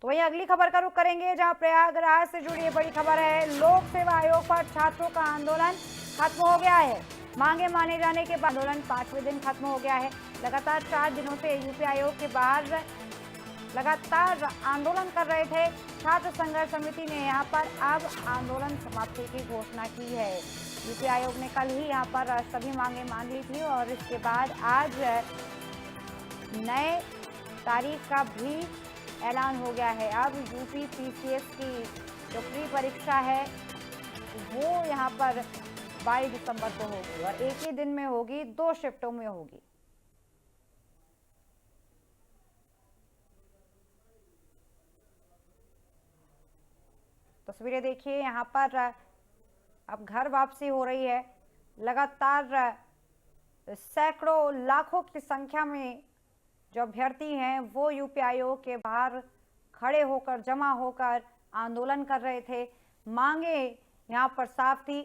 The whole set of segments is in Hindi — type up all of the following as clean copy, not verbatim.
तो वहीं अगली खबर का रुख करेंगे, जहां प्रयागराज से जुड़ी ये बड़ी खबर है। लोक सेवा आयोग पर छात्रों का आंदोलन खत्म हो गया है। मांगे माने जाने के बाद आंदोलन 5वें दिन खत्म हो गया है। लगातार 4 दिनों से यूपी आयोग के बाहर लगातार आंदोलन कर रहे थे। छात्र संघर्ष समिति ने यहां पर अब आंदोलन समाप्ति की घोषणा की है। यूपी आयोग ने कल ही यहां पर सभी मांगे मान ली थी और इसके बाद आज नए तारीख का भी ऐलान हो गया है। अब यूपी पीसीएस की जो प्री परीक्षा है वो यहाँ पर 22 दिसंबर को होगी और एक ही दिन में होगी, 2 शिफ्टों में होगी। तस्वीरें देखिए, यहाँ पर अब घर वापसी हो रही है। लगातार सैकड़ों लाखों की संख्या में जो अभ्यर्थी हैं वो यूपी आयोग के बाहर खड़े होकर, जमा होकर आंदोलन कर रहे थे। मांगे यहाँ पर साफ थी।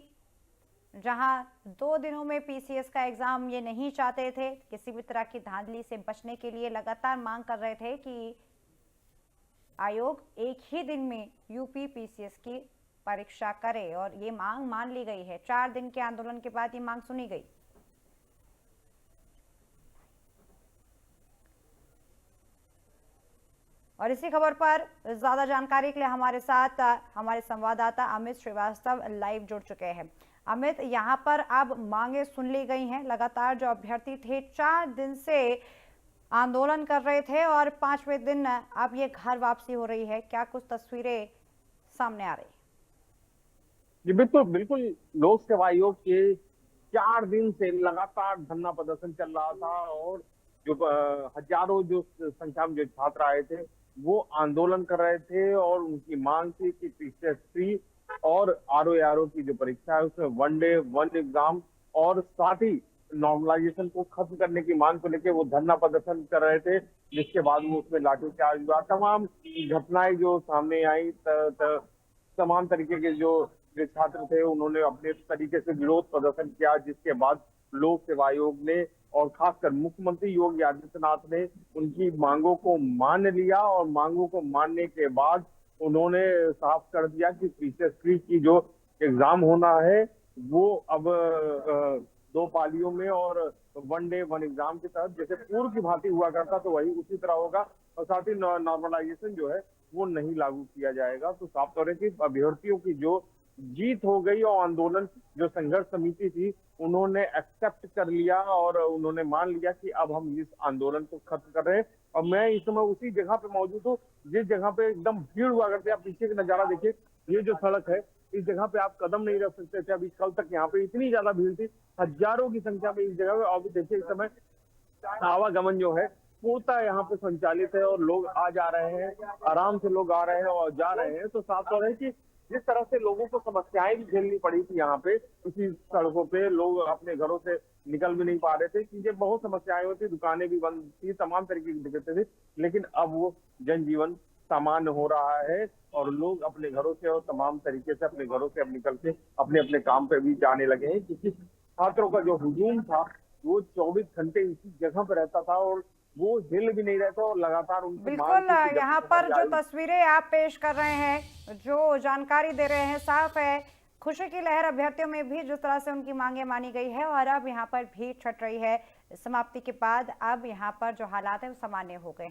जहां 2 दिनों में पीसीएस का एग्जाम ये नहीं चाहते थे, किसी भी तरह की धांधली से बचने के लिए लगातार मांग कर रहे थे कि आयोग एक ही दिन में यूपी पीसीएस की परीक्षा करे और ये मांग मान ली गई है। 4 दिन के आंदोलन के बाद ये मांग सुनी गई। और इसी खबर पर ज्यादा जानकारी के लिए हमारे साथ हमारे संवाददाता अमित श्रीवास्तव लाइव जुड़ चुके हैं। अमित, यहाँ पर अब मांगे सुन ली गई हैं। लगातार जो अभ्यर्थी थे 4 दिन से आंदोलन कर रहे थे और 5वें दिन अब ये घर वापसी हो रही है। क्या कुछ तस्वीरें सामने आ रही? जी बिल्कुल बिल्कुल। लोक सेवा आयोग के 4 दिन से लगातार धरना प्रदर्शन चल रहा था और जो हजारों जो संख्या में जो छात्र आए थे वो आंदोलन कर रहे थे और उनकी मांग थी कि पीसीएस और आरओ की जो परीक्षा है उसमें 1 डे 1 एग्जाम और साथ ही नॉर्मलाइजेशन को खत्म करने की मांग को लेकर वो धरना प्रदर्शन कर रहे थे, जिसके बाद वो उसमें लाठीचार्ज हुआ। तमाम घटनाएं जो सामने आई, तमाम तरीके के जो छात्र थे उन्होंने अपने तरीके से विरोध प्रदर्शन किया, जिसके बाद लोक सेवा आयोग ने और खासकर मुख्यमंत्री योगी आदित्यनाथ ने उनकी मांगों को मान लिया और मांगों को मानने के बाद उन्होंने साफ कर दिया कि पीसीएस की जो एग्जाम होना है वो अब 2 पालियों में और 1 डे 1 एग्जाम के तहत जैसे पूर्व की भांति हुआ करता तो वही उसी तरह होगा और साथ ही नॉर्मलाइजेशन जो है वो नहीं लागू किया जाएगा। तो साफ तौर पर अभ्यर्थियों की जो जीत हो गई और आंदोलन जो संघर्ष समिति थी उन्होंने एक्सेप्ट कर लिया और उन्होंने मान लिया कि अब हम इस आंदोलन को खत्म कर रहे हैं। और मैं इस समय उसी जगह पे मौजूद हूँ जिस जगह पे एकदम भीड़ हुआ करते। आप पीछे का नजारा देखिए, ये जो सड़क है इस जगह पे आप कदम नहीं रख सकते थे। अभी कल तक यहाँ पे इतनी ज्यादा भीड़ थी, हजारों की संख्या में इस जगह पे। अभी देखिए इस समय आवागमन जो है पूर्णतः यहाँ पे संचालित है और लोग आ जा रहे हैं, आराम से लोग आ रहे हैं और जा रहे हैं। तो साफ तौर है कि जिस तरह से लोगों को समस्याएं भी झेलनी पड़ी थी यहाँ पे, इसी सड़कों पे लोग अपने घरों से निकल भी नहीं पा रहे थे, चीजें बहुत समस्याएं होती, दुकानें भी बंद थी, तमाम तरीके की दिक्कतें थी। लेकिन अब वो जनजीवन सामान्य हो रहा है और लोग अपने घरों से और तमाम तरीके से अपने घरों से अब निकल के अपने अपने काम पे भी जाने लगे हैं। क्योंकि छात्रों का जो हुजूम था वो 24 घंटे इसी जगह पर रहता था और वो हिल भी नहीं रहे थे और लगातार उनकी बिल्कुल, यहाँ पर जो तस्वीरें आप पेश कर रहे हैं, जो जानकारी दे रहे हैं, साफ है खुशी की लहर अभ्यर्थियों में भी जिस तरह से उनकी मांगे मानी गई है और अब यहाँ पर भीड़ छट रही है। समाप्ति के बाद अब यहाँ पर जो हालात है वो सामान्य हो गए।